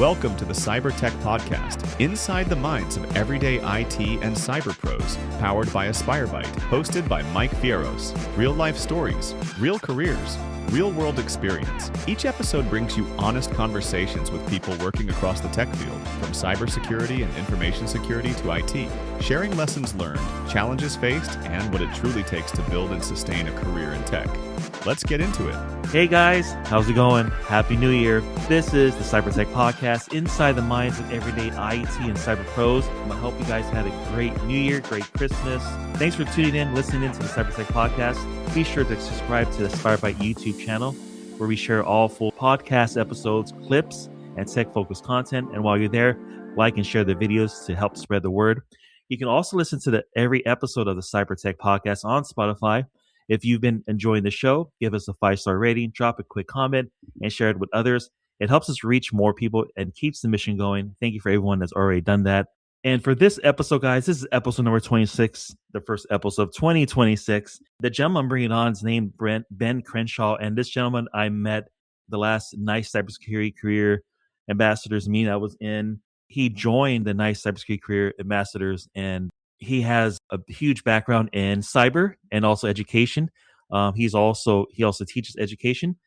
Welcome to the Cyber Tech Podcast, inside the minds of everyday IT and cyber pros, powered by AspireByte, hosted by Mike Fierros. Real life stories, real careers, real world experience. Each episode brings you honest conversations with people working across the tech field, from cybersecurity and information security to IT, sharing lessons learned, challenges faced, and what it truly takes to build and sustain a career in tech. Let's get into it. Hey guys, how's it going? Happy New Year. This is the Cyber Tech Podcast, inside the minds of everyday IT and cyber pros. I hope you guys had a great New Year, great Christmas. Thanks for tuning in, listening in to the Cyber Tech Podcast. Be sure to subscribe to the AspireByte YouTube channel, where we share all full podcast episodes, clips, and tech-focused content. And while you're there, like and share the videos to help spread the word. You can also listen to every episode of the Cyber Tech Podcast on Spotify. If you've been enjoying the show, give us a 5-star rating, drop a quick comment, and share it with others. It helps us reach more people and keeps the mission going. Thank you for everyone that's already done that. And for this episode, guys, this is episode number 26, the first episode of 2026. The gentleman I'm bringing on is named Ben Crenshaw, and this gentleman I met the last NICE Cybersecurity Career Ambassadors meeting I was in. He joined the NICE Cybersecurity Career Ambassadors, and he has a huge background in cyber and also education. He also teaches education.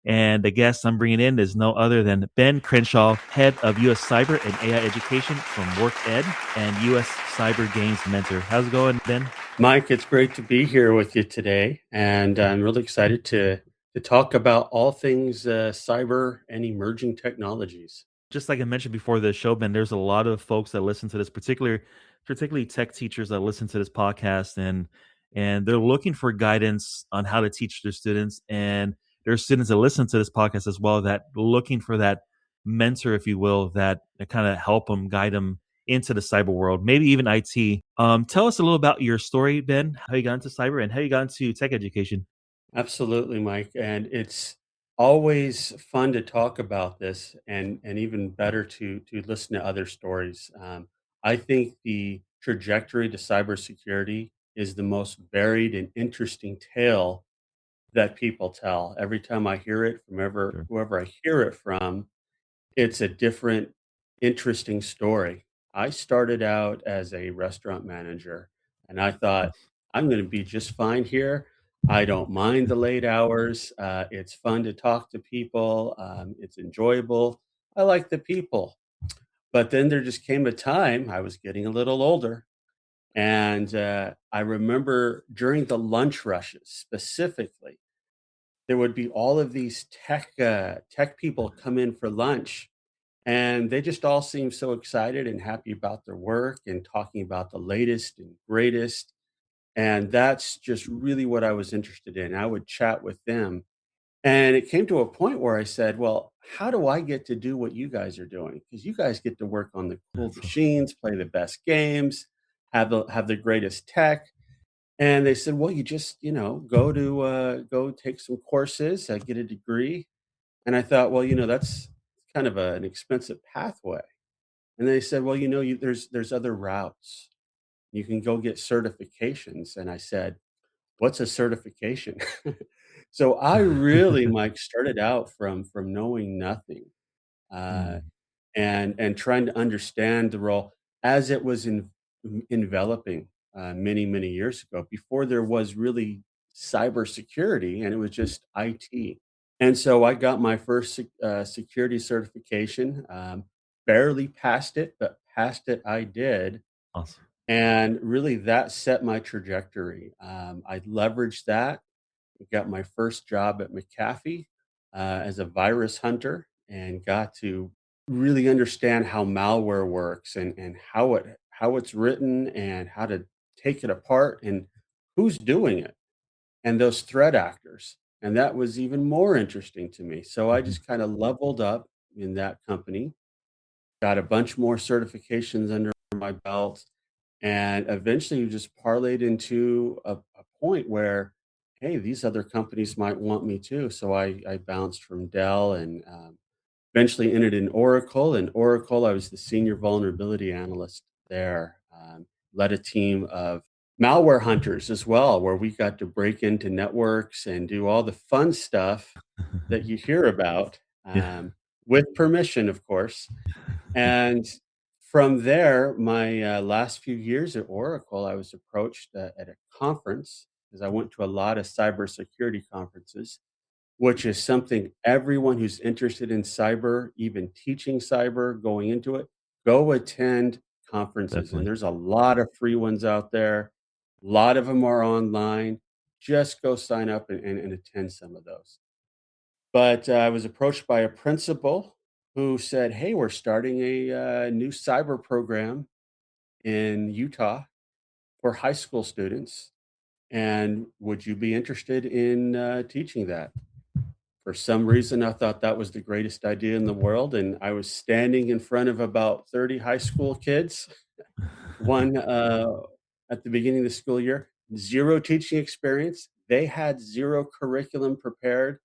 And the guest I'm bringing in is no other than Ben Crenshaw, head of U.S. Cyber and AI Education from WorkEd and U.S. Cyber Games Mentor. How's it going, Ben? Mike, it's great to be here with you today. And I'm really excited to talk about all things cyber and emerging technologies. Just like I mentioned before the show, Ben, there's a lot of folks that listen to this, particularly tech teachers that listen to this podcast, and they're looking for guidance on how to teach their students. And there are students that listen to this podcast as well that looking for that mentor, if you will, that kind of help them, guide them into the cyber world, maybe even IT. Tell us a little about your story, Ben, how you got into cyber and how you got into tech education. Absolutely, Mike. And it's always fun to talk about this and even better to listen to other stories. I think the trajectory to cybersecurity is the most varied and interesting tale that people tell. Every time I hear it from Sure. whoever I hear it from, it's a different, interesting story. I started out as a restaurant manager, and I thought, Yes. I'm going to be just fine here. I don't mind the late hours. It's fun to talk to people. It's enjoyable. I like the people. But then there just came a time I was getting a little older. And I remember during the lunch rushes specifically, there would be all of these tech people come in for lunch, and they just all seemed so excited and happy about their work and talking about the latest and greatest. And that's just really what I was interested in. I would chat with them. And it came to a point where I said, well, how do I get to do what you guys are doing? Because you guys get to work on the cool That's awesome. machines, play the best games, have the greatest tech. And they said, well, you just, go take some courses, get a degree. And I thought, well, that's kind of an expensive pathway. And they said, well, there's other routes. You can go get certifications. And I said, what's a certification? So I really, Mike, started out from knowing nothing, uh, Mm, and trying to understand the role as it was enveloping many years ago, before there was really cybersecurity, and it was just IT. And so I got my first security certification. Barely passed it, but passed it I did. awesome. And really, that set my trajectory. I leveraged that, got my first job at McAfee as a virus hunter, and got to really understand how malware works, and how it's written, and how to take it apart, and who's doing it, and those threat actors. And that was even more interesting to me. So I Mhm. just kind of leveled up in that company, got a bunch more certifications under my belt, and eventually you just parlayed into a point where, hey, these other companies might want me too. So I bounced from Dell, and eventually ended in Oracle. And Oracle, I was the senior vulnerability analyst there. Led a team of malware hunters as well, where we got to break into networks and do all the fun stuff that you hear about. Yeah. with permission, of course. And from there, my last few years at Oracle, I was approached at a conference because I went to a lot of cybersecurity conferences, which is something everyone who's interested in cyber, even teaching cyber, going into it, go attend conferences. And Definitely. there's a lot of free ones out there. A lot of them are online. Just go sign up and attend some of those. But I was approached by a principal who said, "Hey, we're starting a new cyber program in Utah for high school students. And would you be interested in teaching that?" For some reason, I thought that was the greatest idea in the world. And I was standing in front of about 30 high school kids, one at the beginning of the school year, zero teaching experience. They had zero curriculum prepared.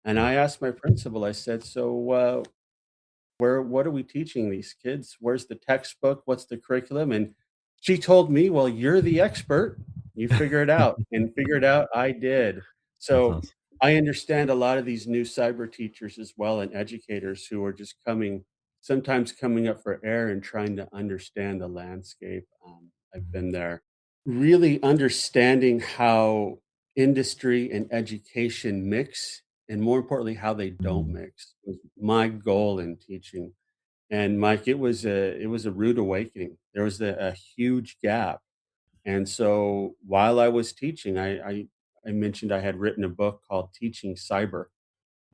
And I asked my principal, I said, "So, what are we teaching these kids? Where's the textbook? What's the curriculum?" And she told me, "Well, you're the expert. You figure it out." And figure it out I did. That's So awesome. I understand a lot of these new cyber teachers as well and educators who are just sometimes coming up for air and trying to understand the landscape. I've been there. Really understanding how industry and education mix, and more importantly, how they don't Mm, mix was my goal in teaching. And Mike, it was a rude awakening. There was a huge gap. And so while I was teaching, I mentioned I had written a book called Teaching Cyber,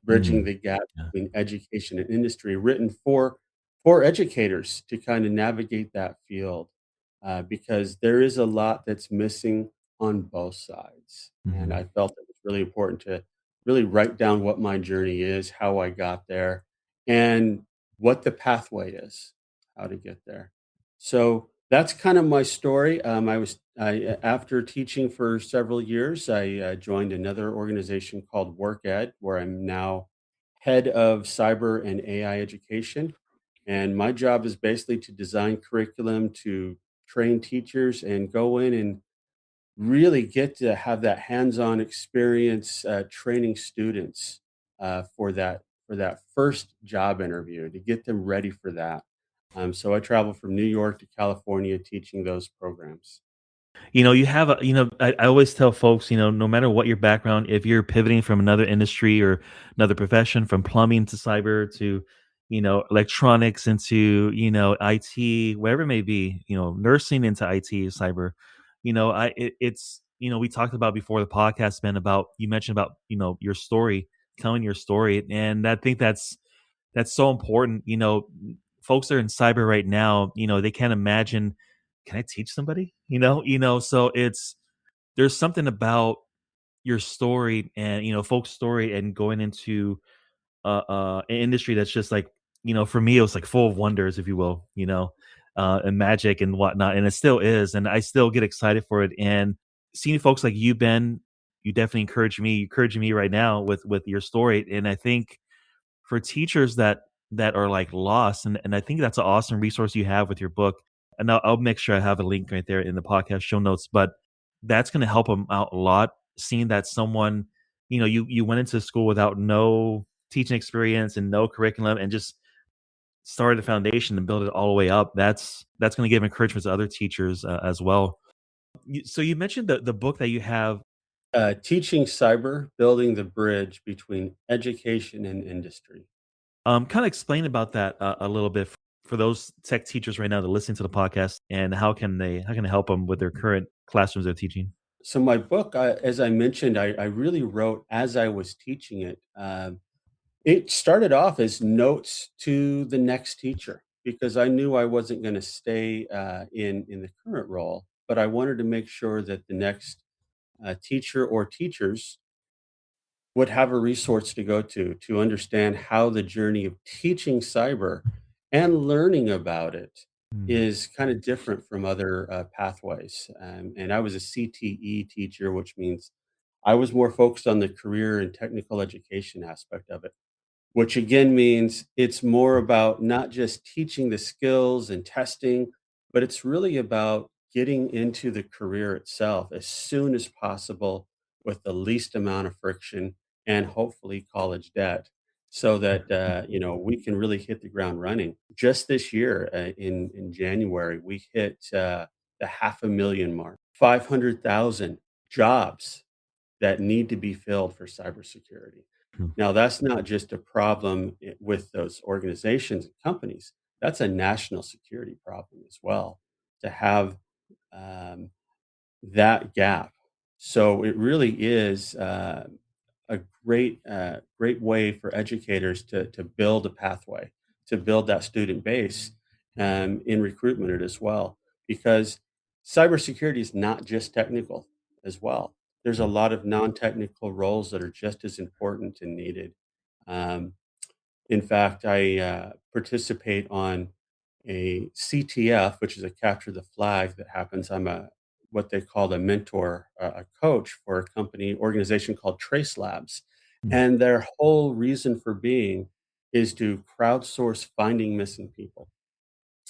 Bridging mm, the Gap yeah. between Education and Industry, written for educators to kind of navigate that field, because there is a lot that's missing on both sides. And I Mhm. felt it was really important to really write down what my journey is, how I got there, and what the pathway is, how to get there. So that's kind of my story. After teaching for several years, I joined another organization called WorkEd, where I'm now head of cyber and AI education. And my job is basically to design curriculum, to train teachers, and go in and really get to have that hands-on experience training students for that first job interview to get them ready for that. So I travel from New York to California teaching those programs. You have I always tell folks, no matter what your background, if you're pivoting from another industry or another profession, from plumbing to cyber to, electronics into, IT, whatever it may be, nursing into IT, cyber, we talked about before the podcast, Ben, about, you mentioned about, your story, telling your story. And I think that's so important. Folks that are in cyber right now, they can't imagine, can I teach somebody? So there's something about your story and, folks' story and going into an industry that's just like, for me, it was like full of wonders, if you will, and magic and whatnot. And it still is. And I still get excited for it. And seeing folks like you, Ben, you definitely encouraging me right now with your story. And I think for teachers that are like lost, and I think that's an awesome resource you have with your book. And I'll make sure I have a link right there in the podcast show notes. But that's going to help them out a lot. Seeing that someone, you went into school without no teaching experience and no curriculum, and just started a foundation and build it all the way up. That's going to give encouragement to other teachers as well. So you mentioned the book that you have. Teaching cyber, building the bridge between education and industry. Kind of explain about that a little bit for those tech teachers right now that listen to the podcast, and how can they help them with their current classrooms they're teaching? So my book, as I mentioned, I really wrote as I was teaching it. It started off as notes to the next teacher because I knew I wasn't going to stay in the current role, but I wanted to make sure that the next teacher or teachers would have a resource to go to understand how the journey of teaching cyber and learning about it Mm, is kind of different from other pathways. And I was a CTE teacher, which means I was more focused on the career and technical education aspect of it, which again means it's more about not just teaching the skills and testing, but it's really about getting into the career itself as soon as possible with the least amount of friction and hopefully college debt. so that we can really hit the ground running. Just this year, in January, we hit the 500,000 mark, 500,000 jobs that need to be filled for cybersecurity. Mm. Now, that's not just a problem with those organizations and companies. That's a national security problem as well, to have um, that gap. So it really is a great way for educators to build a pathway, to build that student base in recruitment as well, because cybersecurity is not just technical as well. There's a lot of non-technical roles that are just as important and needed. Um, in fact, I participate on a CTF, which is a capture the flag that happens. I'm a what they call a mentor, a coach for a company organization called Trace Labs, Mm. and their whole reason for being is to crowdsource finding missing people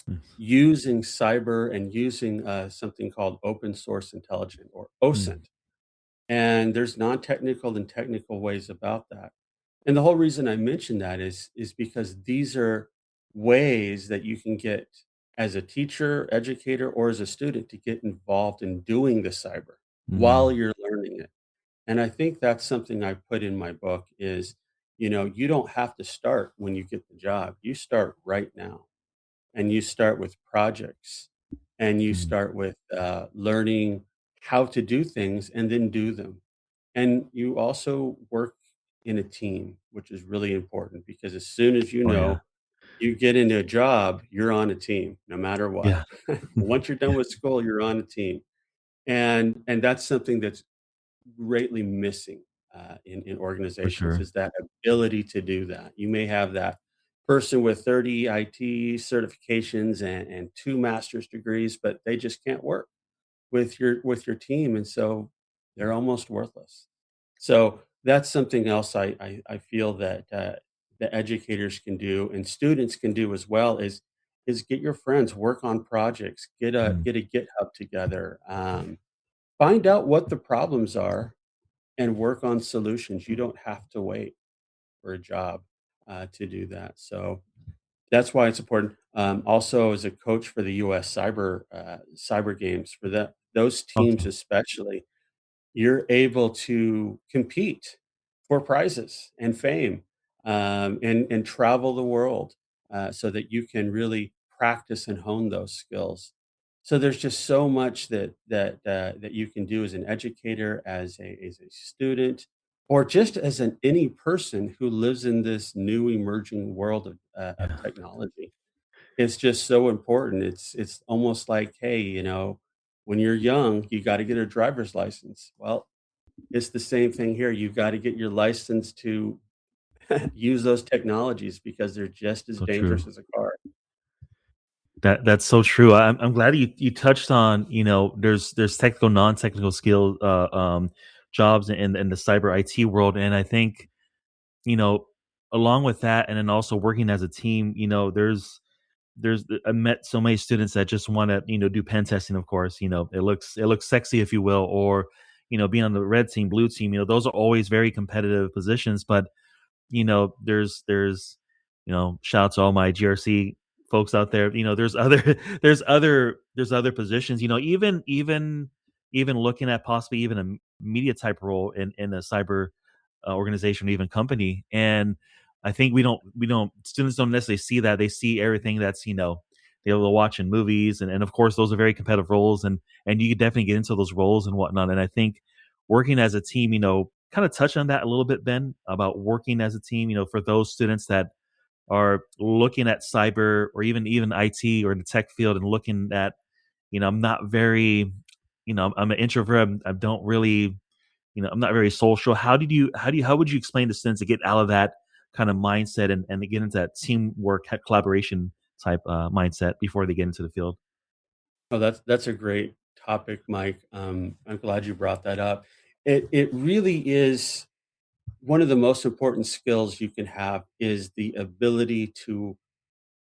Yes. using cyber and using something called open source intelligence or Mm. OSINT. And there's non-technical and technical ways about that. And the whole reason I mention that is because these are ways that you can get as a teacher, educator, or as a student to get involved in doing the cyber while Mm. you're learning it. And I think that's something I put in my book is, you don't have to start when you get the job. You start right now and you start with projects and you Mm. start with learning how to do things and then do them. And you also work in a team, which is really important because as soon as Oh yeah. you get into a job, you're on a team no matter what. Yeah. Once you're done Yeah. with school, you're on a team. And that's something that's greatly missing in For organizations sure. is that ability to do that. You may have that person with 30 IT certifications and two master's degrees, but they just can't work with your team, and so they're almost worthless. So that's something else I feel that the educators can do and students can do as well is get your friends, work on projects, Mm. get a GitHub together, find out what the problems are, and work on solutions. You don't have to wait for a job to do that. So that's why it's important. Also, as a coach for the U.S. cyber games, for those teams Awesome. especially, you're able to compete for prizes and fame, and travel the world, so that you can really practice and hone those skills. So there's just so much that you can do as an educator, as a student, or just as any person who lives in this new emerging world of Yeah. technology. It's just so important. It's almost like, hey, when you're young, you got to get a driver's license. Well, it's the same thing here. You've got to get your license to use those technologies because they're just as So true. dangerous as a car. That's so true. I'm glad you touched on, there's technical, non-technical skill jobs in the cyber IT world. And I think, you know, along with that, and then also working as a team, I met so many students that just want to, do pen testing, of course. It looks sexy, if you will, or, being on the red team, blue team, those are always very competitive positions. But there's shout out to all my GRC folks out there. There's other there's other positions. Even looking at possibly even a media type role in a cyber organization or even company. And I think we don't students don't necessarily see that. They see everything that's they'll watch in movies, and of course those are very competitive roles, and you could definitely get into those roles and whatnot. And I think working as a team, kind of touch on that a little bit, Ben, about working as a team, for those students that are looking at cyber or even IT or the tech field and looking at, I'm not very, I'm an introvert. I don't really, I'm not very social. How would you explain to students to get out of that kind of mindset and to get into that teamwork, collaboration type mindset before they get into the field? Oh, that's a great topic, Mike. I'm glad you brought that up. It really is one of the most important skills you can have is the ability to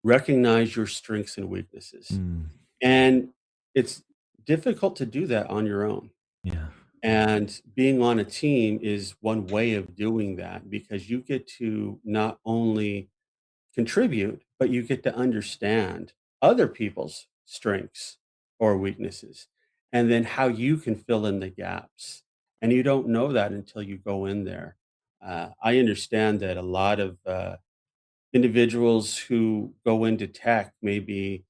recognize your strengths and weaknesses. Mm, And it's difficult to do that on your own. yeah. And being on a team is one way of doing that because you get to not only contribute, but you get to understand other people's strengths or weaknesses, and then how you can fill in the gaps. And you don't know that until you go in there. I understand that a lot of individuals who go into tech maybe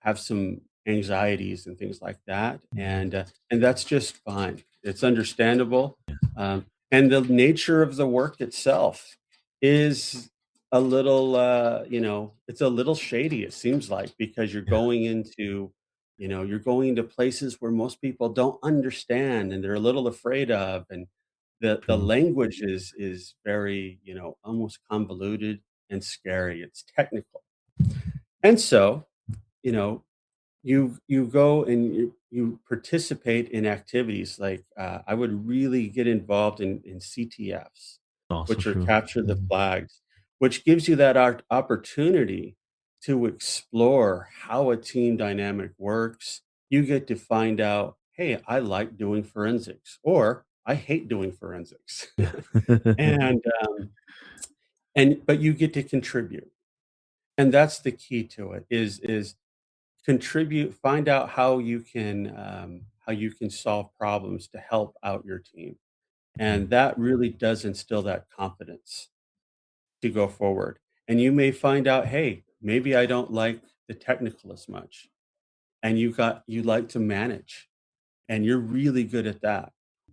have some anxieties and things like that, Mhm. and that's just fine. It's understandable, and the nature of the work itself is a little, it's a little shady. It seems like because you're going into places where most people don't understand and they're a little afraid of, and the True. language is very, almost convoluted and scary. It's technical. And so, you know, you go and you participate in activities like, I would really get involved in CTFs, Also which are true. capture the Mhm. flags, which gives you that opportunity to explore how a team dynamic works. You get to find out, hey, I like doing forensics, or I hate doing forensics. and but you get to contribute, and that's the key to it, is contribute, find out how you can solve problems to help out your team, and that really does instill that confidence to go forward. And you may find out, hey, maybe I don't like the technical as much, and you like to manage, and you're really good at that.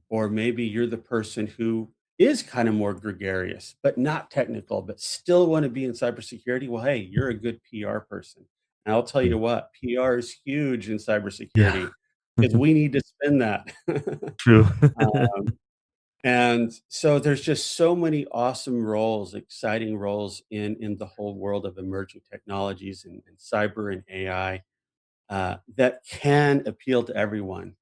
Or maybe you're the person who is kind of more gregarious, but not technical, but still want to be in cybersecurity. Well, hey, you're a good PR person. And I'll tell True. you what, PR is huge in Yeah. cybersecurity because we need to spin that. True. And so there's just so many awesome roles, exciting roles in the whole world of emerging technologies and cyber and AI, that can appeal to everyone,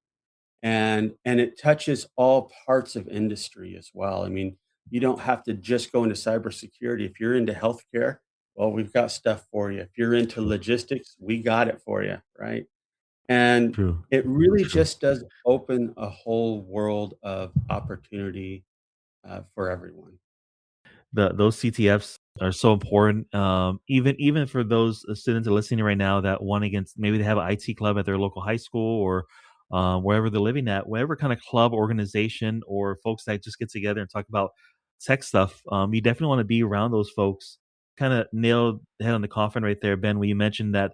and it touches all parts of industry as well. I mean, you don't have to just go into cybersecurity. If you're into healthcare, well, we've got stuff for you. If you're into True. logistics, we got it for you, right? And True. it That's really true. just does open a whole world of opportunity, for everyone. Those CTFs are so important. Even for those students that are listening right now that want against maybe they have an IT club at their local high school or wherever they're living at, whatever kind of club, organization, or folks that just get together and talk about tech stuff. You definitely want to be around those folks. Kind of nailed the head on the coffin right there, Ben, when you mentioned that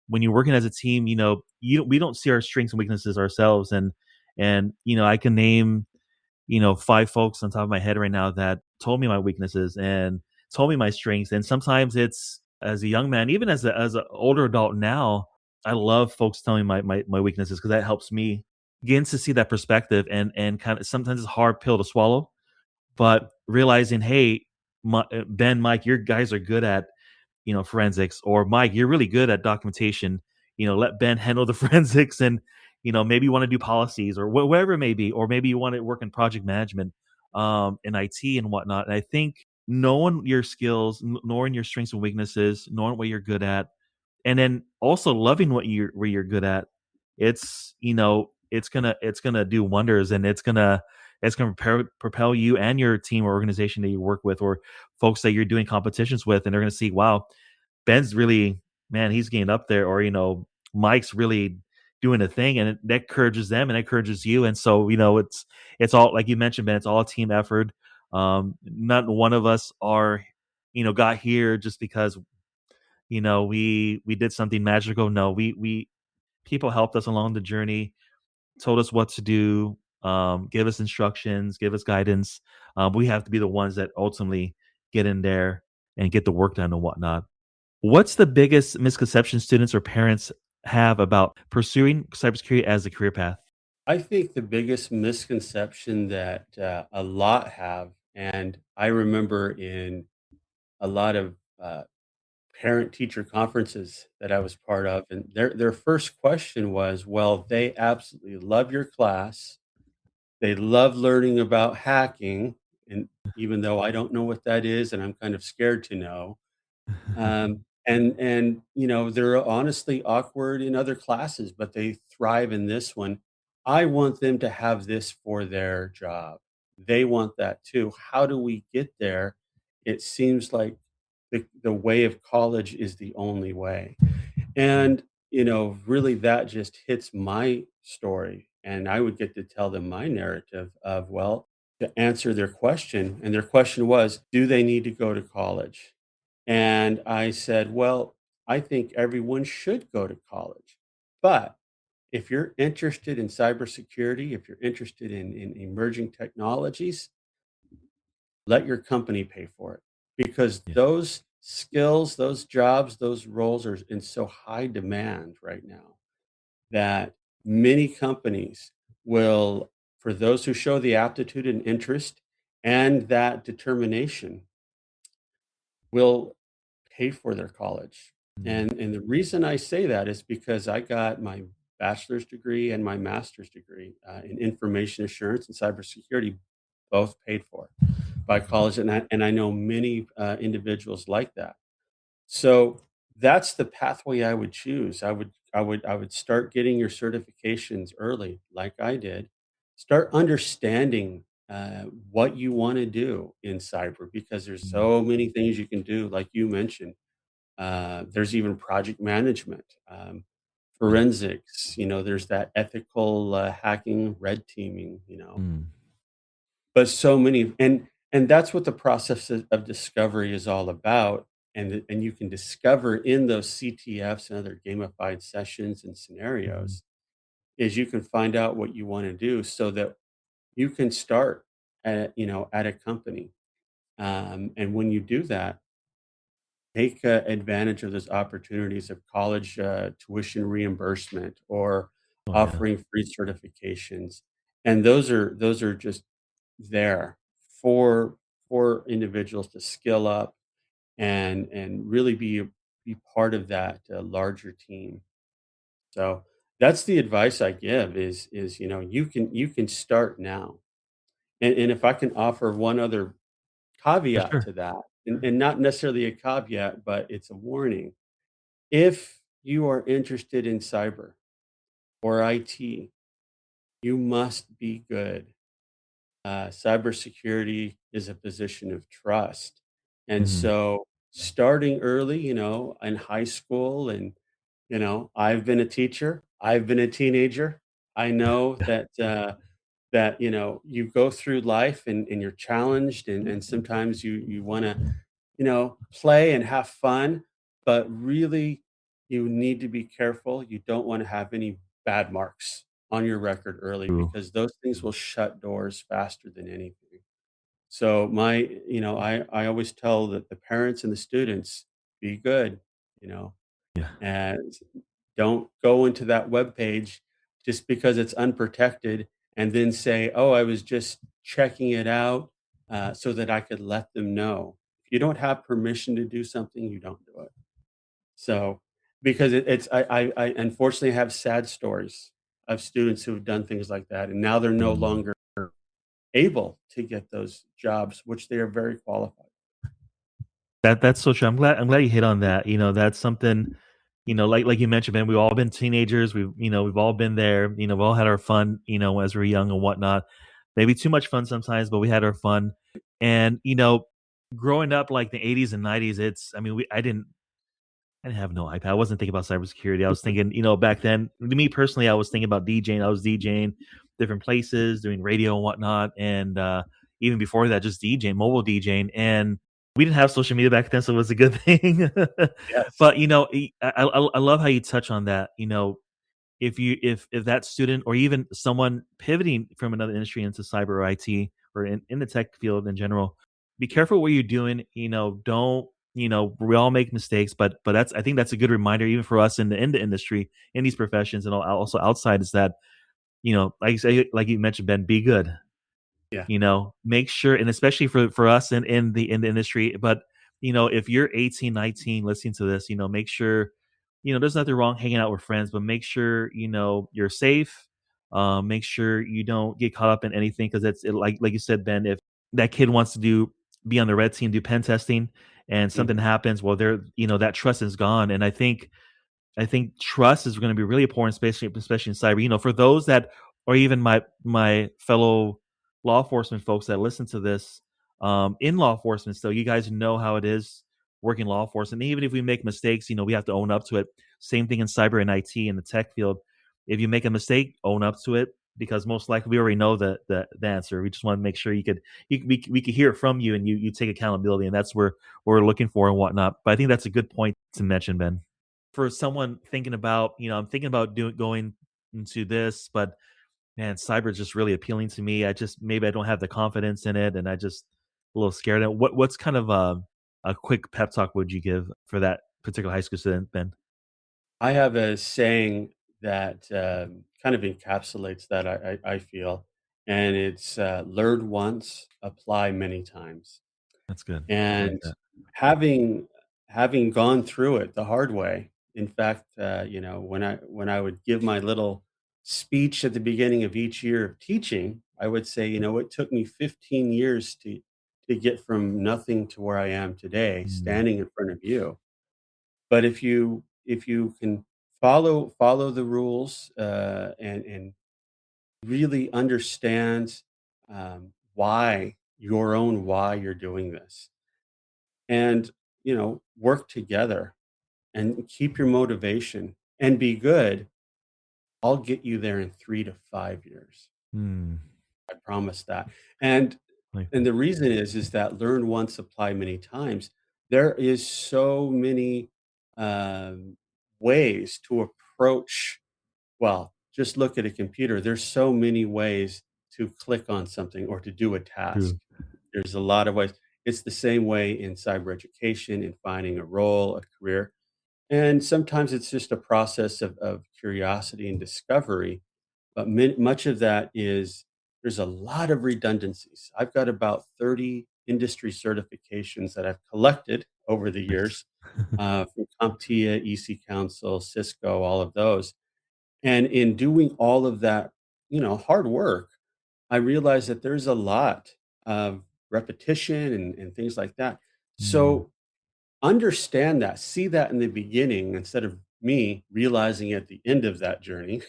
when you're working as a team, we don't see our strengths and weaknesses ourselves, and I can name 5 folks on top of my head right now that told me my weaknesses and told me my strengths. And sometimes it's as a young man, even as an older adult now, I love folks telling me my weaknesses because that helps me begin to see that perspective and kind of sometimes it's a hard pill to swallow, but realizing, hey, Ben, Mike, your guys are good at forensics, or Mike, you're really good at documentation. Let Ben handle the forensics, and maybe you want to do policies or whatever it may be, or maybe you want to work in project management, in IT and whatnot. And I think knowing your skills, knowing your strengths and weaknesses, knowing what you're good at, and then also loving where you're good at, it's gonna do wonders, and it's gonna propel you and your team or organization that you work with or folks that you're doing competitions with, and they're gonna see, wow, Ben's really, man, he's getting up there, or Mike's really doing a thing, and that encourages them and encourages you. And so it's all like you mentioned, Ben. It's all a team effort. Not one of us are got here just because we did something magical. No, we people helped us along the journey, told us what to do, give us instructions, give us guidance. We have to be the ones that ultimately get in there and get the work done and whatnot. What's the biggest misconception students or parents have about pursuing cybersecurity as a career path? I think the biggest misconception that a lot have, and I remember in a lot of parent teacher conferences that I was part of, and their first question was, well, they absolutely love your class. They love learning about hacking, and even though I don't know what that is, and I'm kind of scared to know. And they're honestly awkward in other classes, but they thrive in this one. I want them to have this for their job. They want that too. How do we get there? It seems like the way of college is the only way. And, really that just hits my story. And I would get to tell them my narrative of, well, to answer their question. And their question was, do they need to go to college? And I said, well, I think everyone should go to college. But if you're interested in cybersecurity, if you're interested in emerging technologies, let your company pay for it because Yeah. those skills, those jobs, those roles are in so high demand right now that many companies will, for those who show the aptitude and interest and that determination, will pay for their college. Mm. And the reason I say that is because I got my bachelor's degree and my master's degree in information assurance and cybersecurity, both paid for by college, and I know many individuals like that. So that's the pathway I would choose. I would start getting your certifications early, like I did. Start understanding what you want to do in cyber because there's Mm. so many things you can do, like you mentioned. There's even project management, Yeah. forensics. There's that ethical hacking, red teaming. Mm. But so many, and that's what the process of discovery is all about, and you can discover in those CTFs and other gamified sessions and Mhm. scenarios, is you can find out what you wanna do so that you can start at a company, and when you do that, take advantage of those opportunities of college tuition reimbursement or Oh, yeah. offering free certifications, and those are just there for individuals to skill up and really be part of that larger team. So that's the advice I give is you can start now. And if I can offer one other For caveat sure. to that, and not necessarily a caveat, but it's a warning. If you are interested in cyber or IT, you must be good. Cybersecurity is a position of trust. And Mhm. so starting early, in high school, and, I've been a teacher, I've been a teenager. I know Yeah. that you go through life and you're challenged and sometimes you want to play and have fun, but really you need to be careful. You don't want to have any bad marks on your record early True. because those things will shut doors faster than anything. So I always tell that the parents and the students be good, you know, Yeah. and don't go into that web page just because it's unprotected and then say, "Oh, I was just checking it out so that I could let them know." If you don't have permission to do something, you don't do it. So, because it's I unfortunately have sad stories of students who have done things like that, and now they're no Mm. longer able to get those jobs, which they are very qualified. That's so true. I'm glad you hit on that. That's something, like you mentioned, man, we've all been teenagers. We've all been there. We've all had our fun, as we're young and whatnot. Maybe too much fun sometimes, but we had our fun. And, growing up like the 80s and 90s, I mean, I didn't have no iPad. I wasn't thinking about cybersecurity. I was thinking, back then, to me personally, I was thinking about DJing. I was DJing different places, doing radio and whatnot. And even before that, just DJing, mobile DJing. And we didn't have social media back then, so it was a good thing. Yes. But, I love how you touch on that. If that student or even someone pivoting from another industry into cyber or IT or in the tech field in general, be careful what you're doing. Don't we all make mistakes, but I think that's a good reminder even for us in the industry, in these professions and also outside is that, like you say, like you mentioned, Ben, be good. Yeah. Make sure, and especially for us in the industry, but if you're 18, 19 listening to this, make sure, there's nothing wrong hanging out with friends, but make sure you're safe. Make sure you don't get caught up in anything because like you said, Ben, if that kid wants to be on the red team, do pen testing, and something Mhm. happens, well, that trust is gone. And I think trust is going to be really important, especially in cyber. For those that or even my fellow law enforcement folks that listen to this, in law enforcement. So you guys know how it is working law enforcement. Even if we make mistakes, we have to own up to it. Same thing in cyber and IT in the tech field. If you make a mistake, own up to it, because most likely we already know the answer. We just want to make sure we could hear it from you, and you take accountability, and that's where we're looking for and whatnot. But I think that's a good point to mention, Ben. For someone thinking about, I'm thinking about going into this, but man, cyber is just really appealing to me. I just, maybe I don't have the confidence in it, and I just a little scared. And what's kind of a quick pep talk would you give for that particular high school student, Ben? I have a saying that kind of encapsulates that I feel, and it's learn once, apply many times. That's good. I like And that. having having gone through it the hard way, in fact, when I would give my little speech at the beginning of each year of teaching, I would say, it took me 15 years to get from nothing to where I am today, Mm, standing in front of you. But if you can follow the rules, and really understand, why you're doing this, and work together and keep your motivation and be good, I'll get you there in 3 to 5 years. mm, I promise that. And like and the reason is that learn once, apply many times. There is so many um, ways to approach. Well, just look at a computer. There's so many ways to click on something or to do a task. true. There's a lot of ways. It's the same way in cyber education, in finding a role, a career. And sometimes it's just a process of curiosity and discovery. But much of that is there's a lot of redundancies. I've got about 30 industry certifications that I've collected over the Nice. years, from CompTIA, EC Council, Cisco, all of those. And in doing all of that, hard work, I realized that there's a lot of repetition and things like that. Mm. So understand that, see that in the beginning instead of me realizing at the end of that journey,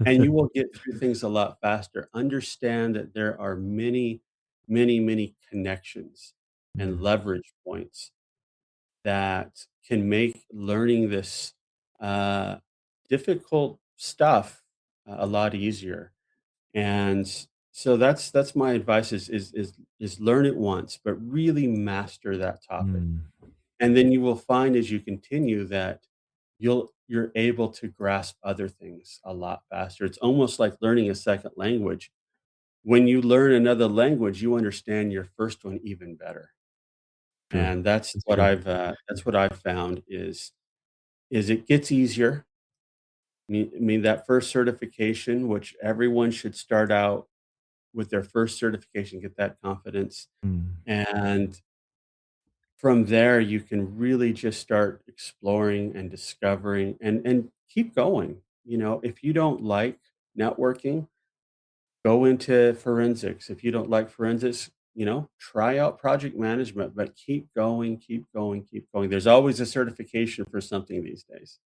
and you will get through things a lot faster. Understand that there are many, many, many connections and Mm, leverage points that can make learning this uh, difficult stuff a lot easier. And so that's my advice is learn it once, but really master that topic. mm. And then you will find as you continue that you're able to grasp other things a lot faster. It's almost like learning a second language. When you learn another language, you understand your first one even better. True. And That's true. that's what I've found is it gets easier. I mean that first certification, which everyone should start out with their first certification, get that confidence. Mm, And from there, you can really just start exploring and discovering and keep going. If you don't like networking, go into forensics. If you don't like forensics, try out project management, but keep going, keep going, keep going. There's always a certification for something these days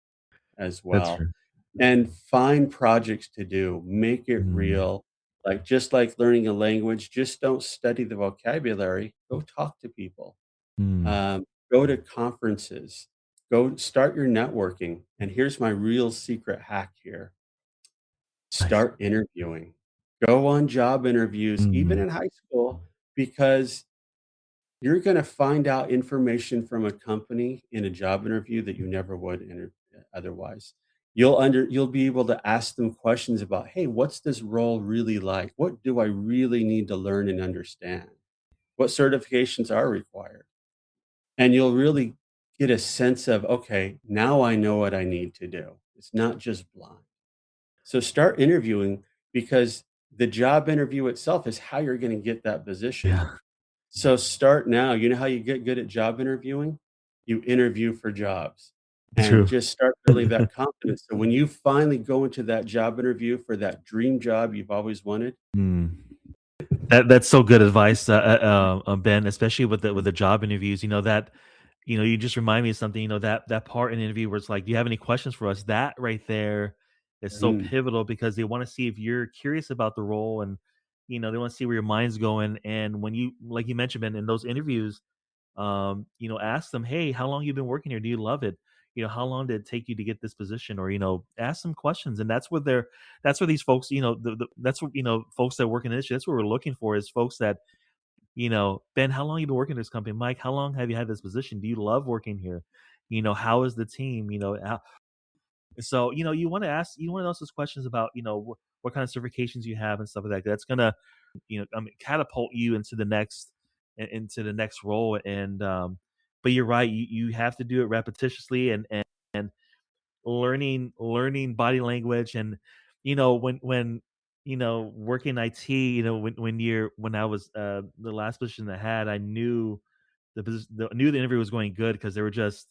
as that's well. true. And find projects to do, make it Mm, real. Like just like learning a language, just don't study the vocabulary, go talk to people, mm. um, go to conferences, go start your networking. And here's my real secret hack here: Nice. start interviewing. Go on job interviews, even Mm, in high school, because you're going to find out information from a company in a job interview that you never would otherwise. You'll be able to ask them questions about, hey, what's this role really like? What do I really need to learn and understand? What certifications are required? And you'll really get a sense of, okay, now I know what I need to do. It's not just blind. So start interviewing, because the job interview itself is how you're going to get that position. yeah, So start now. You know how you get good at job interviewing? You interview for jobs and true. just start building that confidence. So when you finally go into that job interview for that dream job you've always wanted, Mm. That's so good advice, Ben, especially with the job interviews. You just remind me of something. That part in the interview where it's like, "Do you have any questions for us?" That right there, is so Mm, pivotal because they want to see if you're curious about the role, and they want to see where your mind's going. And when you, like you mentioned, Ben, in those interviews, ask them, hey, how long you been working here? Do you love it? How long did it take you to get this position? Or ask some questions. And that's where these folks, that's what folks that work in the industry, that's what we're looking for, is folks that, Ben, how long you been working in this company? Mike, how long have you had this position? Do you love working here? How is the team? So you want to ask those questions about what kind of certifications you have and stuff like that. That's gonna catapult you into the next role. And but you're right, you have to do it repetitiously, and learning body language. And when working IT, when I was the last position I had, I knew knew the interview was going good because they were just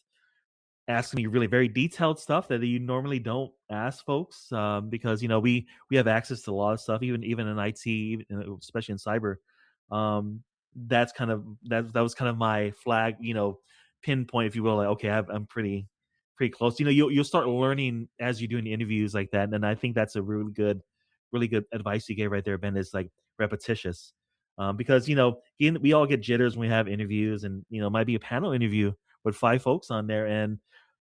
asking me really very detailed stuff that you normally don't ask folks, because we have access to a lot of stuff, even in IT, especially in cyber. That's kind of that was kind of my flag, pinpoint, if you will. Like, okay, I'm pretty close. You'll start learning as you're doing interviews like that, and I think that's a really good advice you gave right there, Ben. Is like repetitious, because we all get jitters when we have interviews, and it might be a panel interview with 5 folks on there, and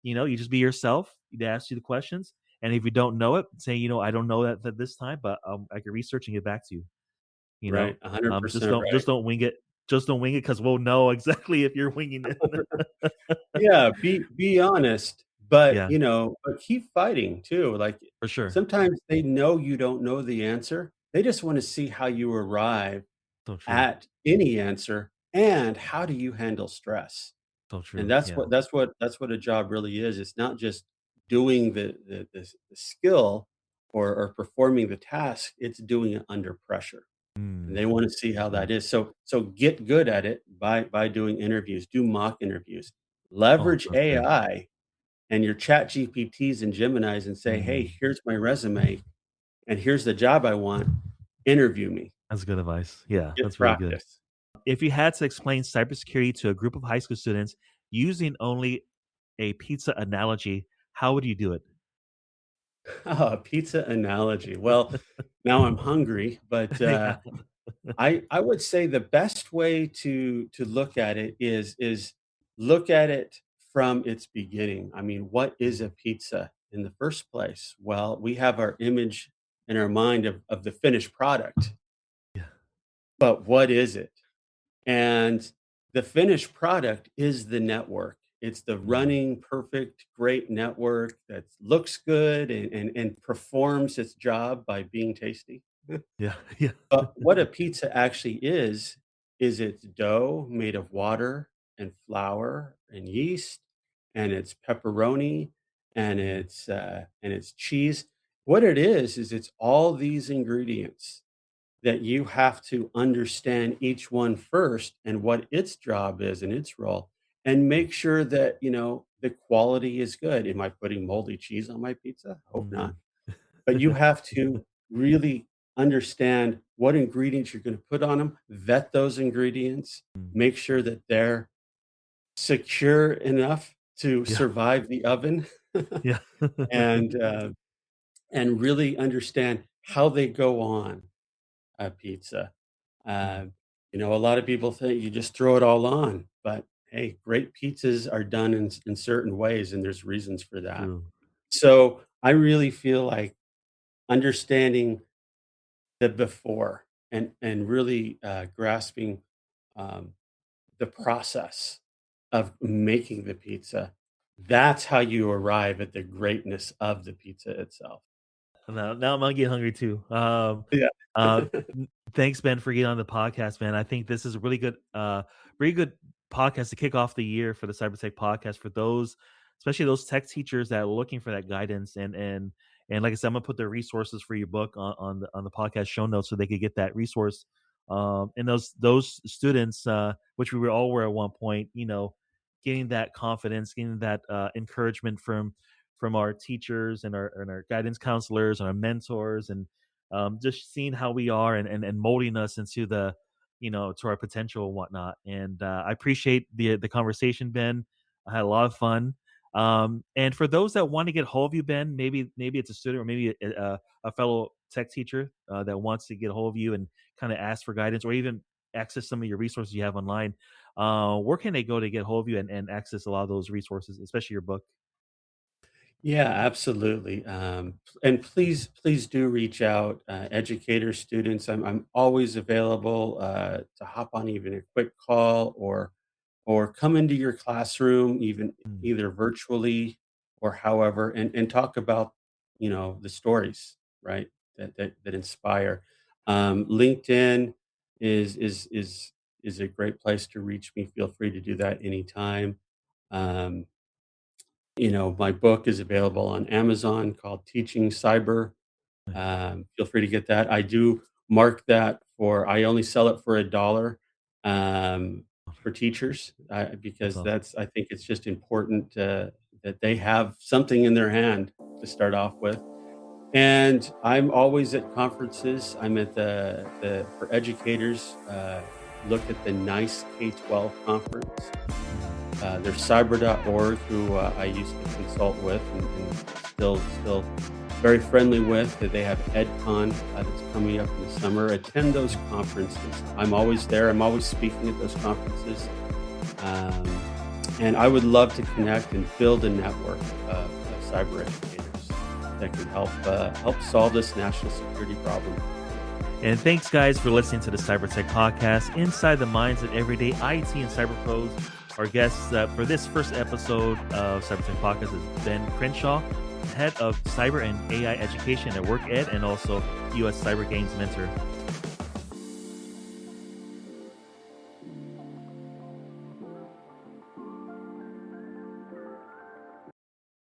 you just be yourself. They ask you the questions, and if you don't know it, say, I don't know that this time, but I can research and get back to you. You know, right, 100% right. just don't wing it. Just don't wing it, because we'll know exactly if you're winging it. Yeah, be honest, but, Yeah, but keep fighting too. Like, for sure. sometimes they know you don't know the answer. They just wanna see how you arrive So true. at any answer, and how do you handle stress. So And true. that's Yeah. what a job really is. It's not just doing the skill, or performing the task, it's doing it under pressure. And Mm, they wanna see how yeah. that is. So get good at it by doing interviews, do mock interviews, Oh, leverage that's good. AI and your Chat GPTs and Geminis and say, "Hey, Mm, here's my resume, and here's the job I want. Interview me. that's good advice. Yeah, Get that's really good. practice." If you had to explain cybersecurity to a group of high school students using only a pizza analogy, how would you do it? Oh, a pizza analogy. Well, now I'm hungry, but, Yeah. I would say the best way to look at it is look at it from its beginning. I mean, what is a pizza in the first place? Well, we have our image in our mind of the finished product, Yeah. but what is it? And the finished product is the network. It's the Mm. running, perfect, great network that looks good and performs its job by being tasty. Yeah. Yeah. But what a pizza actually is it's dough made of water and flour and yeast, and it's pepperoni, Mm. and it's cheese. What it is it's all these ingredients that you have to understand each one first and what its job is and its role, and make sure that, the quality is good. Am I putting moldy cheese on my pizza? Hope not. Mhm. But you have to really understand what ingredients you're gonna put on them, vet those ingredients, Mm. make sure that they're secure enough to Yeah. survive the oven, Yeah. and, uh, and really understand how they go on a pizza. Mm. Uh, a lot of people think you just throw it all on, but, hey, great pizzas are done in certain ways, and there's reasons for that. True. So, I really feel like understanding the before, and really, grasping, um, the process of making the pizza. That's how you arrive at the greatness of the pizza itself. Now I'm gonna get hungry too. Yeah. Uh, Thanks, Ben, for getting on the podcast, man. I think this is a really good podcast to kick off the year for the Cybertech podcast, for those, especially those tech teachers that are looking for that guidance. And like I said, I'm gonna put the resources for your book on the podcast show notes so they could get that resource. And those students, which we were all were at one point, getting that confidence, getting that encouragement from our teachers and our guidance counselors and our mentors, and just seeing how we are, and molding us into to our potential and whatnot. And I appreciate the conversation, Ben. I had a lot of fun. And for those that want to get hold of you, Ben, maybe it's a student or maybe a fellow tech teacher that wants to get a hold of you and kind of ask for guidance or even access some of your resources you have online. Where can they go to get hold of you and access a lot of those resources, especially your book? Yeah, absolutely. And please do reach out, educators, students. I'm always available to hop on even a quick call or come into your classroom, even Mm, either virtually or however, and talk about the stories, right? That inspire. LinkedIn is is is is a great place to reach me. Feel free to do that anytime. Um, my book is available on Amazon called Teaching Cyber. nice. Feel free to get that. I do mark that I only sell it for $1 for teachers That's because awesome. I think it's just important that they have something in their hand to start off with. And I'm always at conferences. I'm at for educators, look at the NICE K-12 conference. There's cyber.org, who I used to consult with and still very friendly with. That they have EdCon that's coming up in the summer. Attend those conferences. I'm always there. I'm always speaking at those conferences. Um, and I would love to connect and build a network of cyber educators that can help solve this national security problem. And thanks, guys, for listening to the Cyber Tech Podcast, Inside the Minds of Everyday IT and Cyber Pros. Our guest for this first episode of Cyber Tech Podcast is Ben Crenshaw, Head of Cyber and AI Education at WorkEd and also U.S. Cyber Games Mentor.